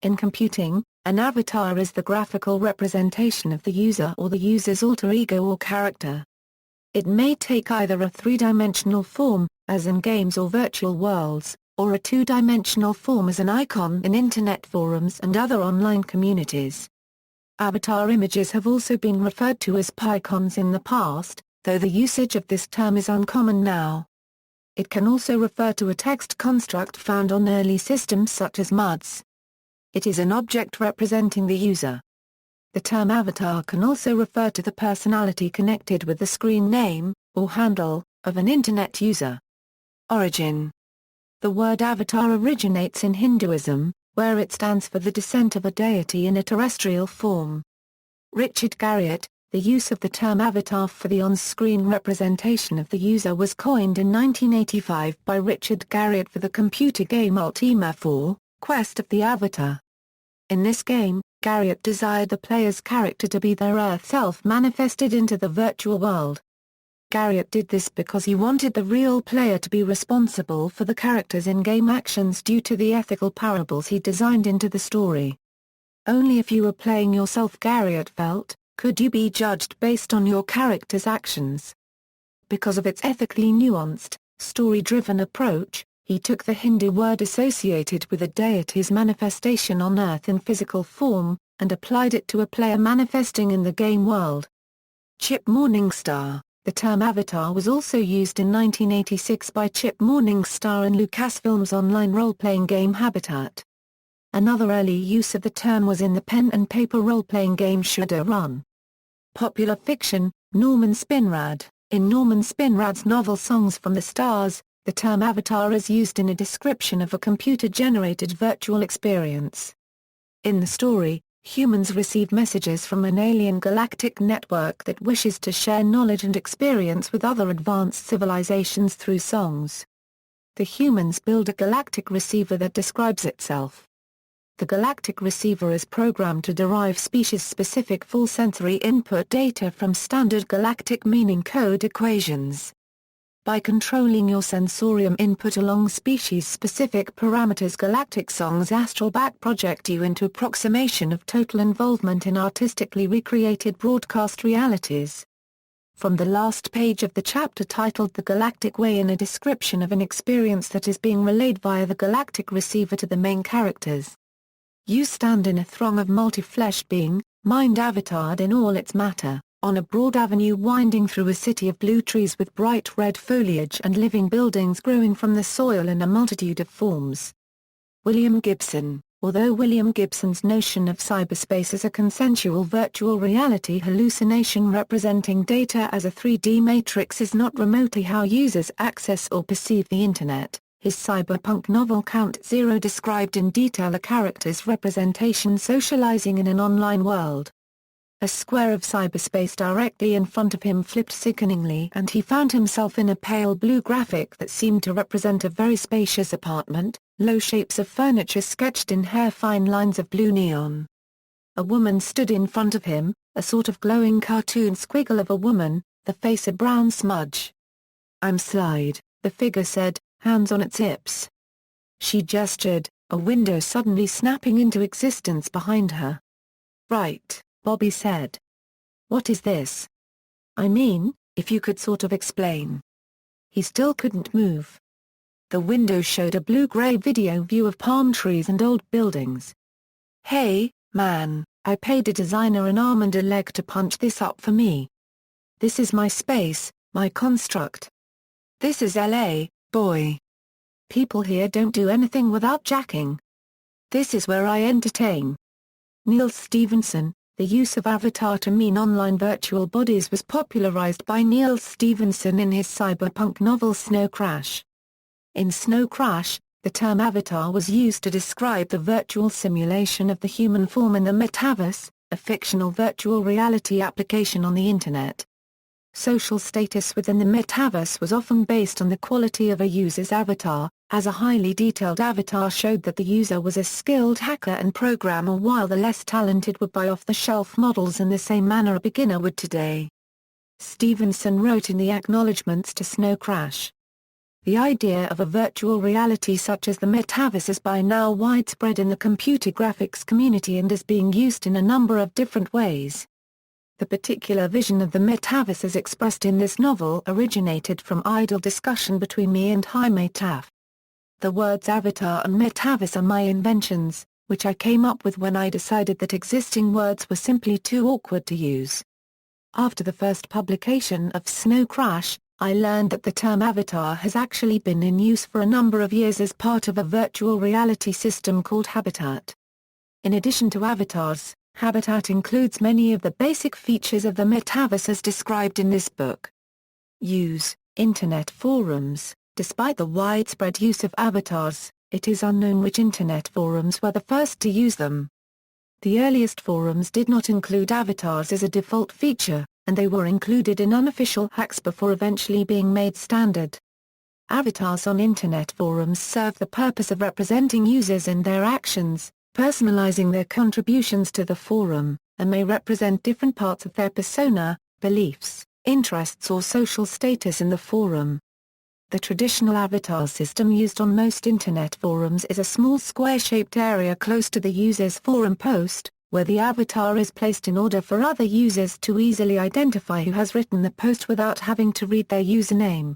In computing, an avatar is the graphical representation of the user or the user's alter ego or character. It may take either a three-dimensional form, as in games or virtual worlds, or a two-dimensional form as an icon in internet forums and other online communities. Avatar images have also been referred to as picons in the past, though the usage of this term is uncommon now. It can also refer to a text construct found on early systems such as MUDs. It is an object representing the user. The term avatar can also refer to the personality connected with the screen name, or handle, of an Internet user. Origin. The word avatar originates in Hinduism, where it stands for the descent of a deity in a terrestrial form. Richard Garriott, the use of the term avatar for the on-screen representation of the user was coined in 1985 by Richard Garriott for the computer game Ultima 4, Quest of the Avatar. In this game, Garriott desired the player's character to be their Earth self manifested into the virtual world. Garriott did this because he wanted the real player to be responsible for the character's in-game actions due to the ethical parables he designed into the story. Only if you were playing yourself, Garriott felt, could you be judged based on your character's actions. Because of its ethically nuanced, story-driven approach, he took the Hindu word associated with a deity's manifestation on Earth in physical form, and applied it to a player manifesting in the game world. Chip Morningstar. The term avatar was also used in 1986 by Chip Morningstar in Lucasfilm's online role-playing game Habitat. Another early use of the term was in the pen-and-paper role-playing game Shadowrun. Popular fiction. Norman Spinrad. In Norman Spinrad's novel Songs from the Stars, the term avatar is used in a description of a computer-generated virtual experience. In the story, humans receive messages from an alien galactic network that wishes to share knowledge and experience with other advanced civilizations through songs. The humans build a galactic receiver that describes itself. The galactic receiver is programmed to derive species-specific full sensory input data from standard galactic meaning code equations. By controlling your sensorium input along species-specific parameters, galactic songs astral back project you into approximation of total involvement in artistically recreated broadcast realities. From the last page of the chapter titled The Galactic Way, in a description of an experience that is being relayed via the galactic receiver to the main characters. You stand in a throng of multi-fleshed being, mind avatared in all its matter, on a broad avenue winding through a city of blue trees with bright red foliage and living buildings growing from the soil in a multitude of forms. William Gibson. Although William Gibson's notion of cyberspace as a consensual virtual reality hallucination representing data as a 3D matrix is not remotely how users access or perceive the Internet, his cyberpunk novel Count Zero described in detail a character's representation socializing in an online world. A square of cyberspace directly in front of him flipped sickeningly and he found himself in a pale blue graphic that seemed to represent a very spacious apartment, low shapes of furniture sketched in hair-fine lines of blue neon. A woman stood in front of him, a sort of glowing cartoon squiggle of a woman, the face a brown smudge. "I'm Slide," the figure said, hands on its hips. She gestured, a window suddenly snapping into existence behind her. "Right," Bobby said. "What is this? I mean, if you could sort of explain." He still couldn't move. The window showed a blue-gray video view of palm trees and old buildings. "Hey, man, I paid a designer an arm and a leg to punch this up for me. This is my space, my construct. This is LA, boy. People here don't do anything without jacking. This is where I entertain." Neil Stevenson. The use of avatar to mean online virtual bodies was popularized by Neil Stevenson in his cyberpunk novel Snow Crash. In Snow Crash, the term avatar was used to describe the virtual simulation of the human form in the metaverse, a fictional virtual reality application on the Internet. Social status within the metaverse was often based on the quality of a user's avatar, as a highly detailed avatar showed that the user was a skilled hacker and programmer while the less talented would buy off-the-shelf models in the same manner a beginner would today. Stevenson wrote in the acknowledgments to Snow Crash, The idea of a virtual reality such as the metaverse is by now widespread in the computer graphics community and is being used in a number of different ways. The particular vision of the metaverse as expressed in this novel originated from idle discussion between me and Jaime Taff. The words avatar and metaverse are my inventions, which I came up with when I decided that existing words were simply too awkward to use. After the first publication of Snow Crash, I learned that the term avatar has actually been in use for a number of years as part of a virtual reality system called Habitat. In addition to avatars, Habitat includes many of the basic features of the metaverse as described in this book. Use: Internet forums. Despite the widespread use of avatars, it is unknown which Internet forums were the first to use them. The earliest forums did not include avatars as a default feature, and they were included in unofficial hacks before eventually being made standard. Avatars on Internet forums serve the purpose of representing users and their actions, personalizing their contributions to the forum, and may represent different parts of their persona, beliefs, interests or social status in the forum. The traditional avatar system used on most Internet forums is a small square-shaped area close to the user's forum post, where the avatar is placed in order for other users to easily identify who has written the post without having to read their username.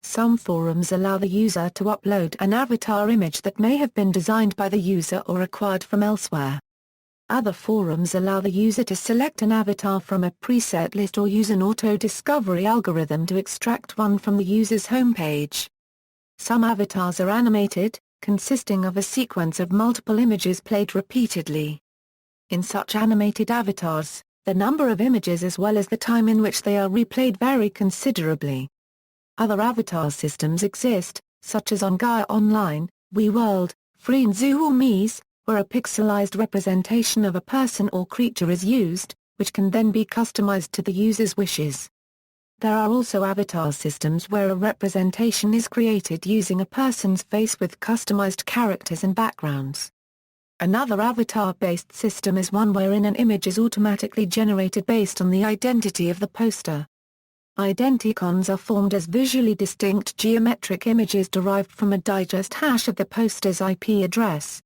Some forums allow the user to upload an avatar image that may have been designed by the user or acquired from elsewhere. Other forums allow the user to select an avatar from a preset list or use an auto-discovery algorithm to extract one from the user's homepage. Some avatars are animated, consisting of a sequence of multiple images played repeatedly. In such animated avatars, the number of images as well as the time in which they are replayed vary considerably. Other avatar systems exist, such as on Gaia Online, WeWorld, FreeZoo or Mies, where a pixelized representation of a person or creature is used, which can then be customized to the user's wishes. There are also avatar systems where a representation is created using a person's face with customized characters and backgrounds. Another avatar-based system is one wherein an image is automatically generated based on the identity of the poster. Identicons are formed as visually distinct geometric images derived from a digest hash of the poster's IP address.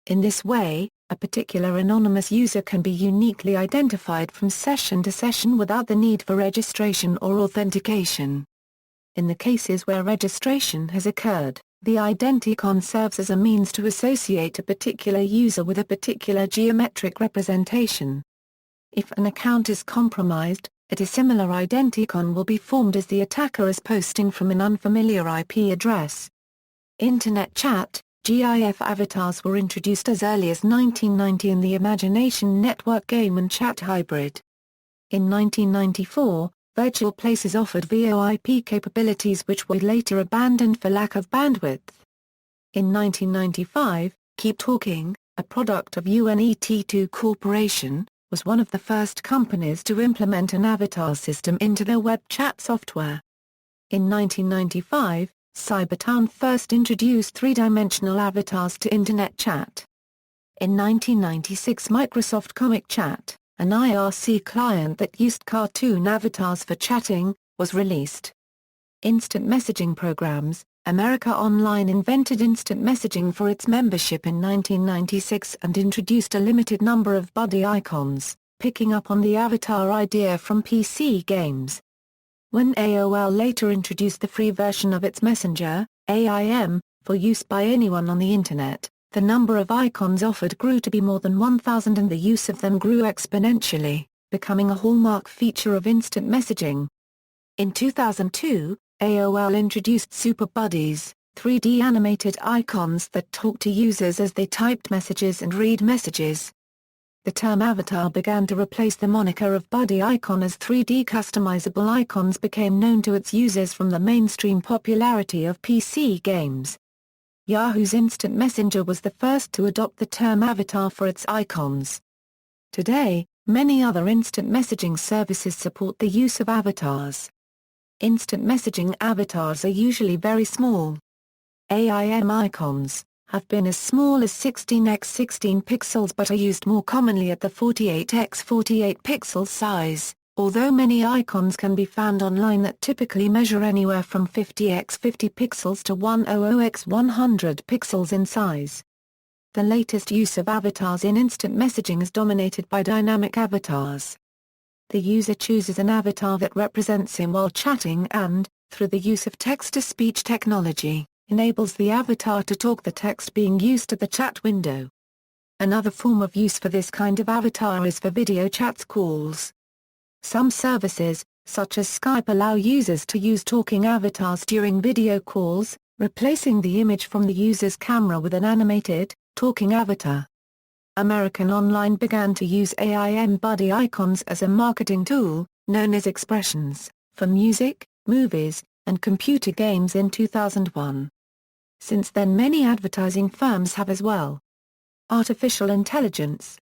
In this way, a particular anonymous user can be uniquely identified from session to session without the need for registration or authentication. In the cases where registration has occurred, the identicon serves as a means to associate a particular user with a particular geometric representation. If an account is compromised, a dissimilar identicon will be formed as the attacker is posting from an unfamiliar IP address. Internet chat, GIF avatars were introduced as early as 1990 in the Imagination Network game and chat hybrid. In 1994, Virtual Places offered VoIP capabilities which were later abandoned for lack of bandwidth. In 1995, Keep Talking, a product of UNET2 Corporation, was one of the first companies to implement an avatar system into their web chat software. In 1995, Cybertown first introduced three-dimensional avatars to Internet chat. In 1996, Microsoft Comic Chat, an IRC client that used cartoon avatars for chatting, was released. Instant messaging programs. America Online invented instant messaging for its membership in 1996 and introduced a limited number of buddy icons, picking up on the avatar idea from PC games. When AOL later introduced the free version of its messenger, AIM, for use by anyone on the Internet, the number of icons offered grew to be more than 1,000 and the use of them grew exponentially, becoming a hallmark feature of instant messaging. In 2002, AOL introduced Super Buddies, 3D animated icons that talk to users as they typed messages and read messages. The term avatar began to replace the moniker of buddy icon as 3D customizable icons became known to its users from the mainstream popularity of PC games. Yahoo's Instant Messenger was the first to adopt the term avatar for its icons. Today, many other instant messaging services support the use of avatars. Instant messaging avatars are usually very small. AIM icons have been as small as 16x16 pixels but are used more commonly at the 48x48 pixel size, Although many icons can be found online that typically measure anywhere from 50 × 50 pixels to 100 × 100 pixels in size. The latest use of avatars in instant messaging is dominated by dynamic avatars. The user chooses an avatar that represents him while chatting and, through the use of text-to-speech technology, enables the avatar to talk the text being used at the chat window. Another form of use for this kind of avatar is for video chats calls. Some services, such as Skype, allow users to use talking avatars during video calls, replacing the image from the user's camera with an animated, talking avatar. American Online began to use AI embody icons as a marketing tool, known as expressions, for music, movies, and computer games in 2001. Since then many advertising firms have as well. Artificial intelligence.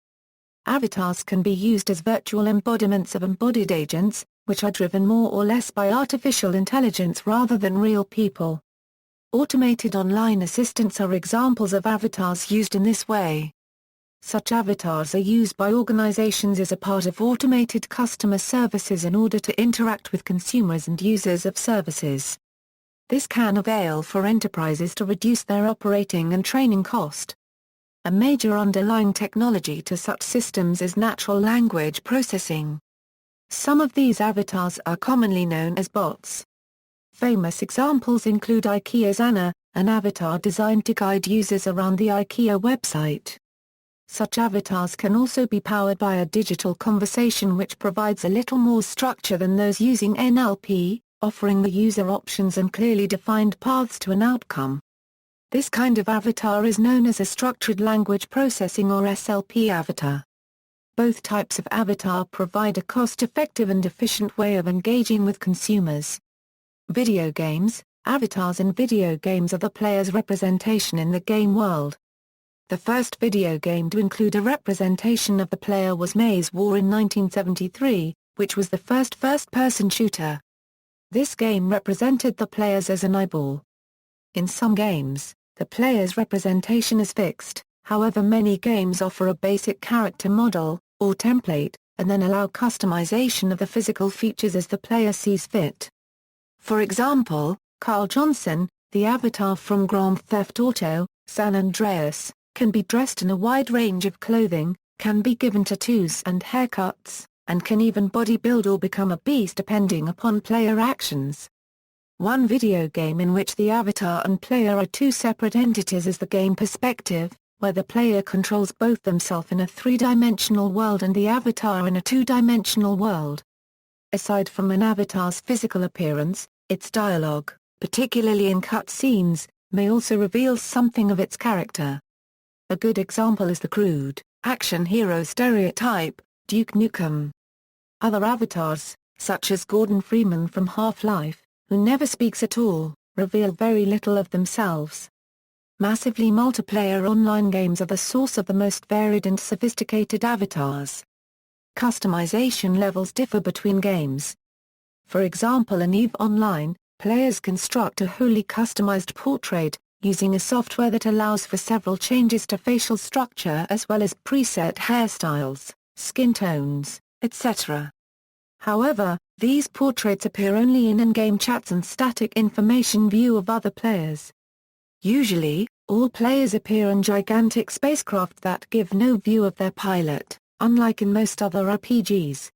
Avatars can be used as virtual embodiments of embodied agents, which are driven more or less by artificial intelligence rather than real people. Automated online assistants are examples of avatars used in this way. Such avatars are used by organizations as a part of automated customer services in order to interact with consumers and users of services. This can avail for enterprises to reduce their operating and training cost. A major underlying technology to such systems is natural language processing. Some of these avatars are commonly known as bots. Famous examples include IKEA's Anna, an avatar designed to guide users around the IKEA website. Such avatars can also be powered by a digital conversation which provides a little more structure than those using NLP, offering the user options and clearly defined paths to an outcome. This kind of avatar is known as a structured language processing or SLP avatar. Both types of avatar provide a cost-effective and efficient way of engaging with consumers. Video games. Avatars in video games are the player's representation in the game world. The first video game to include a representation of the player was Maze War in 1973, which was the first first-person shooter. This game represented the players as an eyeball. In some games, the player's representation is fixed, however many games offer a basic character model, or template, and then allow customization of the physical features as the player sees fit. For example, Carl Johnson, the avatar from Grand Theft Auto, San Andreas, can be dressed in a wide range of clothing, can be given tattoos and haircuts, and can even bodybuild or become a beast depending upon player actions. One video game in which the avatar and player are two separate entities is the game Perspective, where the player controls both themselves in a three-dimensional world and the avatar in a two-dimensional world. Aside from an avatar's physical appearance, its dialogue, particularly in cutscenes, may also reveal something of its character. A good example is the crude, action hero stereotype, Duke Nukem. Other avatars, such as Gordon Freeman from Half-Life, who never speaks at all, reveal very little of themselves. Massively multiplayer online games are the source of the most varied and sophisticated avatars. Customization levels differ between games. For example, in EVE Online, players construct a wholly customized portrait, using a software that allows for several changes to facial structure as well as preset hairstyles, skin tones, etc. However, these portraits appear only in in-game chats and static information view of other players. Usually, all players appear in gigantic spacecraft that give no view of their pilot, unlike in most other RPGs.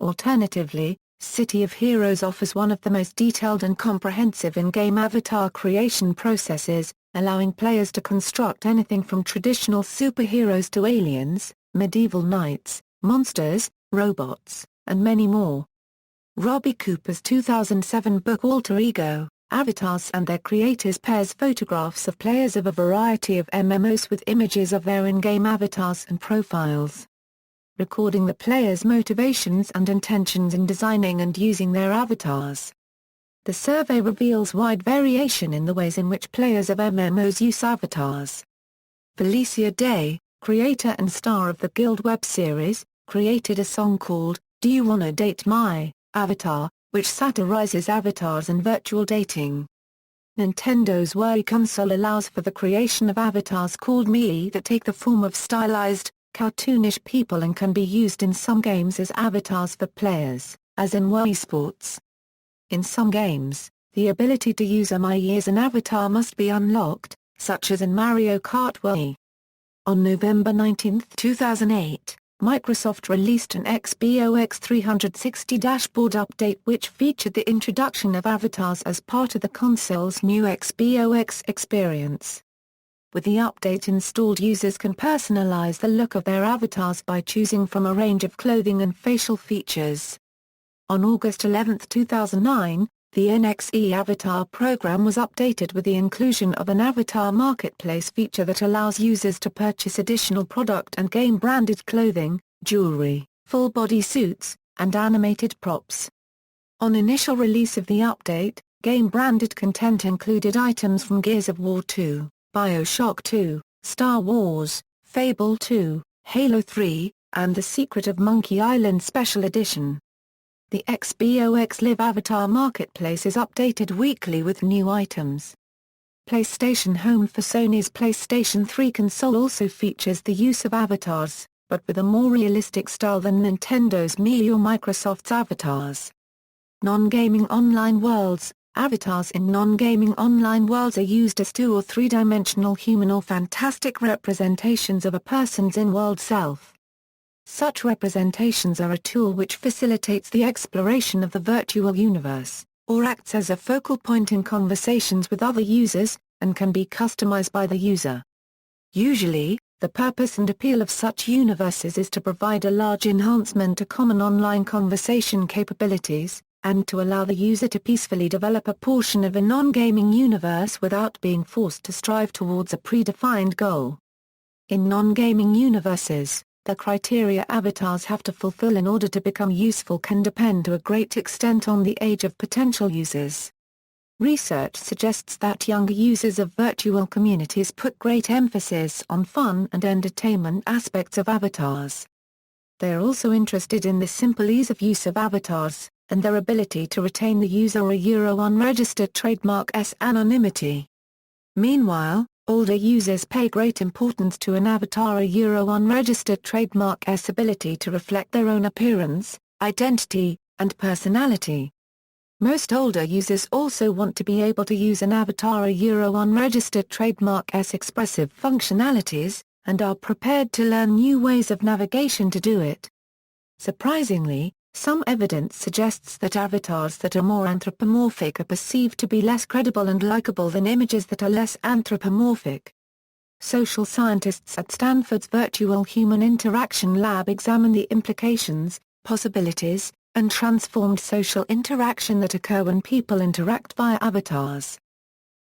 Alternatively, City of Heroes offers one of the most detailed and comprehensive in-game avatar creation processes, allowing players to construct anything from traditional superheroes to aliens, medieval knights, monsters, robots, and many more. Robbie Cooper's 2007 book Alter Ego, Avatars and Their Creators pairs photographs of players of a variety of MMOs with images of their in-game avatars and profiles. Recording the players' motivations and intentions in designing and using their avatars. The survey reveals wide variation in the ways in which players of MMOs use avatars. Felicia Day, creator and star of the Guild web series, created a song called Do You Wanna Date My Avatar, which satirizes avatars and virtual dating. Nintendo's Wii console allows for the creation of avatars called Mii that take the form of stylized, cartoonish people and can be used in some games as avatars for players, as in Wii Sports. In some games, the ability to use a Mii as an avatar must be unlocked, such as in Mario Kart Wii. On November 19, 2008, Microsoft released an Xbox 360 dashboard update which featured the introduction of avatars as part of the console's new Xbox experience. With the update installed, users can personalize the look of their avatars by choosing from a range of clothing and facial features. On August 11, 2009, the NXE Avatar program was updated with the inclusion of an avatar marketplace feature that allows users to purchase additional product and game-branded clothing, jewelry, full-body suits, and animated props. On initial release of the update, game-branded content included items from Gears of War 2, BioShock 2, Star Wars, Fable 2, Halo 3, and The Secret of Monkey Island Special Edition. The Xbox Live Avatar Marketplace is updated weekly with new items. PlayStation Home for Sony's PlayStation 3 console also features the use of avatars, but with a more realistic style than Nintendo's Mii or Microsoft's avatars. Non-gaming online worlds. Avatars in non-gaming online worlds are used as 2- or 3-dimensional human or fantastic representations of a person's in-world self. Such representations are a tool which facilitates the exploration of the virtual universe, or acts as a focal point in conversations with other users, and can be customized by the user. Usually, the purpose and appeal of such universes is to provide a large enhancement to common online conversation capabilities, and to allow the user to peacefully develop a portion of a non-gaming universe without being forced to strive towards a predefined goal. In non-gaming universes, the criteria avatars have to fulfill in order to become useful can depend to a great extent on the age of potential users. Research suggests that younger users of virtual communities put great emphasis on fun and entertainment aspects of avatars. They are also interested in the simple ease of use of avatars, and their ability to retain the user or unregistered trademark's anonymity. Meanwhile, older users pay great importance to an avatar or unregistered trademark's ability to reflect their own appearance, identity, and personality. Most older users also want to be able to use an avatar or unregistered trademark's expressive functionalities, and are prepared to learn new ways of navigation to do it. Surprisingly, some evidence suggests that avatars that are more anthropomorphic are perceived to be less credible and likable than images that are less anthropomorphic. Social scientists at Stanford's Virtual Human Interaction Lab examine the implications, possibilities, and transformed social interaction that occur when people interact via avatars.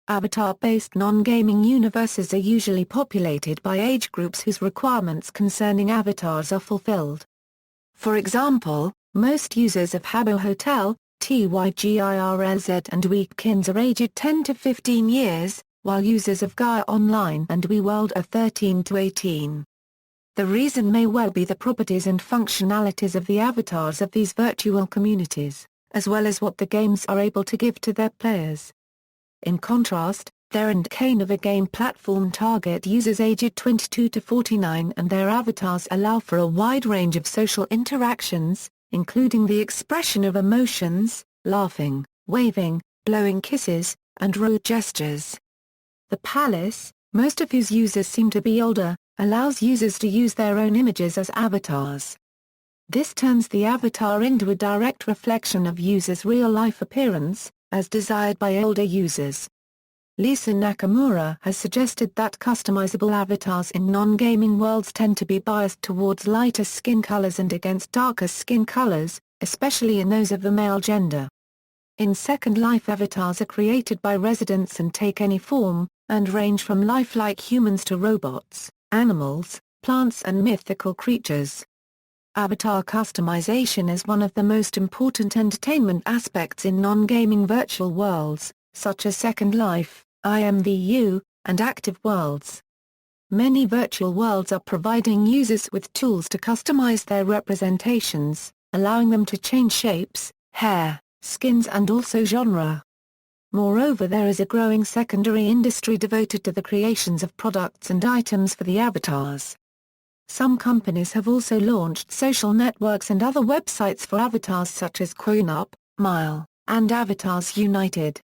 Avatar-based non-gaming universes are usually populated by age groups whose requirements concerning avatars are fulfilled. For example, most users of Habbo Hotel, TYGIRLZ and Weekends are aged 10 to 15 years, while users of Gaia Online and WeWorld are 13 to 18. The reason may well be the properties and functionalities of the avatars of these virtual communities, as well as what the games are able to give to their players. In contrast, their and Kane of a game platform target users aged 22 to 49 and their avatars allow for a wide range of social interactions, including the expression of emotions, laughing, waving, blowing kisses, and rude gestures. The Palace, most of whose users seem to be older, allows users to use their own images as avatars. This turns the avatar into a direct reflection of users' real-life appearance, as desired by older users. Lisa Nakamura has suggested that customizable avatars in non-gaming worlds tend to be biased towards lighter skin colors and against darker skin colors, especially in those of the male gender. In Second Life, avatars are created by residents and take any form, and range from lifelike humans to robots, animals, plants and mythical creatures. Avatar customization is one of the most important entertainment aspects in non-gaming virtual worlds, such as Second Life, IMVU, and Active Worlds. Many virtual worlds are providing users with tools to customize their representations, allowing them to change shapes, hair, skins and also genre. Moreover, there is a growing secondary industry devoted to the creations of products and items for the avatars. Some companies have also launched social networks and other websites for avatars such as QuoinUp, Mile, and Avatars United.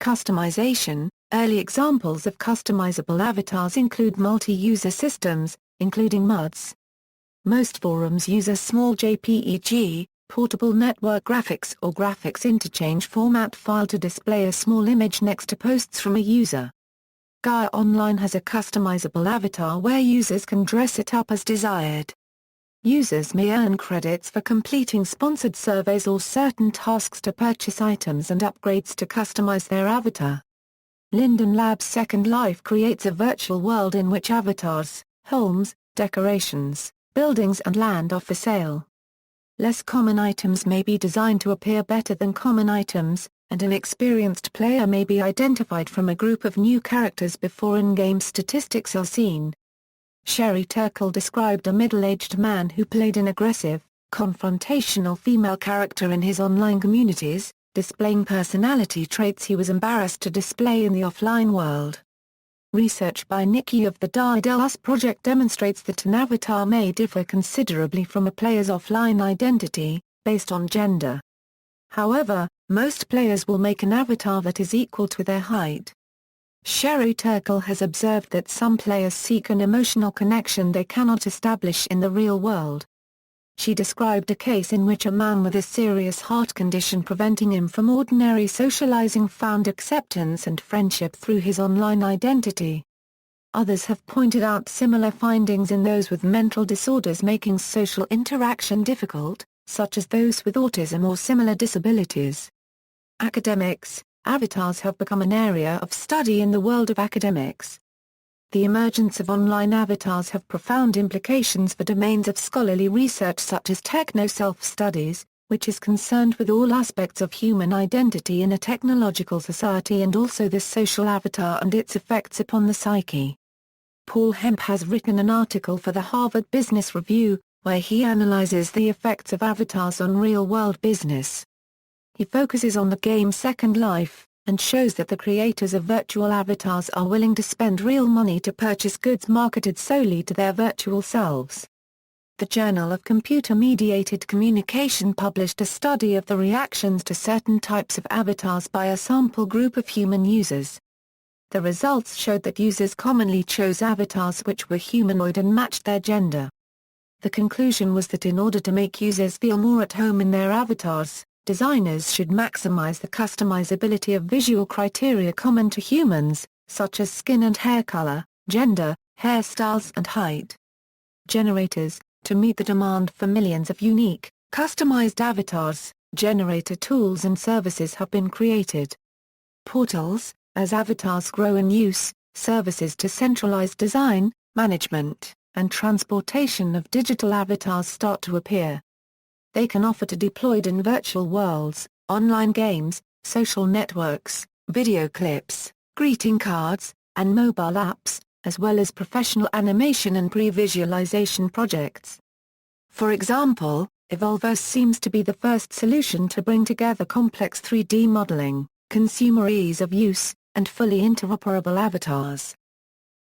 Customization. Early examples of customizable avatars include multi-user systems, including MUDs. Most forums use a small JPEG, portable network graphics or graphics interchange format file to display a small image next to posts from a user. Gaia Online has a customizable avatar where users can dress it up as desired. Users may earn credits for completing sponsored surveys or certain tasks to purchase items and upgrades to customize their avatar. Linden Labs Second Life creates a virtual world in which avatars, homes, decorations, buildings and land are for sale. Less common items may be designed to appear better than common items, and an experienced player may be identified from a group of new characters before in-game statistics are seen. Sherry Turkle described a middle-aged man who played an aggressive, confrontational female character in his online communities, displaying personality traits he was embarrassed to display in the offline world. Research by Nikki of the Daedal Us project demonstrates that an avatar may differ considerably from a player's offline identity, based on gender. However, most players will make an avatar that is equal to their height. Sherry Turkle has observed that some players seek an emotional connection they cannot establish in the real world. She described a case in which a man with a serious heart condition preventing him from ordinary socializing found acceptance and friendship through his online identity. Others have pointed out similar findings in those with mental disorders making social interaction difficult, such as those with autism or similar disabilities. Academics. Avatars have become an area of study in the world of academics. The emergence of online avatars have profound implications for domains of scholarly research such as techno-self-studies, which is concerned with all aspects of human identity in a technological society and also the social avatar and its effects upon the psyche. Paul Hemp has written an article for the Harvard Business Review, where he analyzes the effects of avatars on real-world business. He focuses on the game Second Life, and shows that the creators of virtual avatars are willing to spend real money to purchase goods marketed solely to their virtual selves. The Journal of Computer-Mediated Communication published a study of the reactions to certain types of avatars by a sample group of human users. The results showed that users commonly chose avatars which were humanoid and matched their gender. The conclusion was that in order to make users feel more at home in their avatars, designers should maximize the customizability of visual criteria common to humans, such as skin and hair color, gender, hairstyles and height. Generators. To meet the demand for millions of unique, customized avatars, generator tools and services have been created. Portals. As avatars grow in use, services to centralize design, management, and transportation of digital avatars start to appear. They can offer to deployed in virtual worlds, online games, social networks, video clips, greeting cards, and mobile apps, as well as professional animation and pre-visualization projects. For example, Evolverse seems to be the first solution to bring together complex 3D modeling, consumer ease of use, and fully interoperable avatars.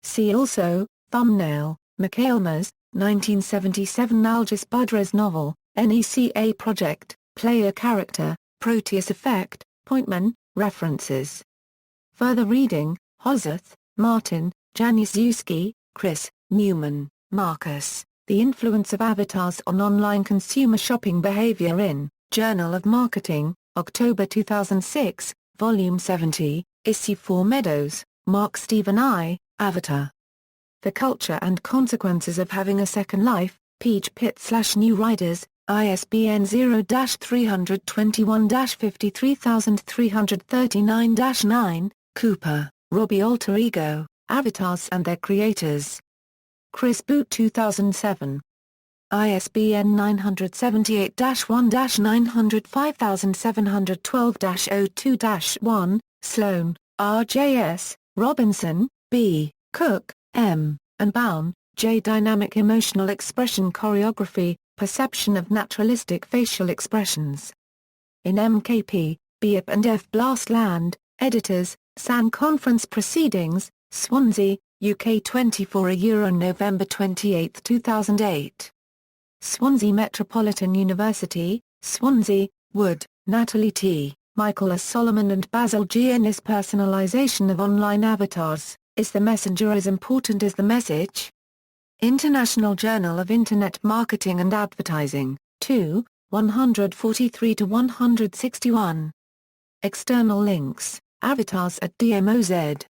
See also, Thumbnail, McAlmaz, 1977 Algis Budrys novel, NECA project, player character, Proteus effect, Pointman, references. Further reading, Hosath, Martin, Januszewski, Chris, Newman, Marcus, The Influence of Avatars on Online Consumer Shopping Behavior in, Journal of Marketing, October 2006, Volume 70, Issue 4 Meadows, Mark Stephen I, Avatar. The Culture and Consequences of Having a Second Life, Peach Pit/New Riders, ISBN 0-321-53339-9, Cooper, Robbie Alter Ego, Avatars and Their Creators. Chris Boot 2007. ISBN 978-1-905712-02-1, Sloan, R.J.S., Robinson, B., Cook, M., and Baum, J. Dynamic Emotional Expression Choreography, Perception of Naturalistic Facial Expressions. In MKP, Biep and F. Blastland, Editors, SAN Conference Proceedings, Swansea, UK 24 Euro November 28, 2008. Swansea Metropolitan University, Swansea, Wood, Natalie T., Michael S. Solomon and Basil G. Ennis. Personalization of online avatars, is the messenger as important as the message? International Journal of Internet Marketing and Advertising, 2, 143-161. External links, avatars at DMOZ.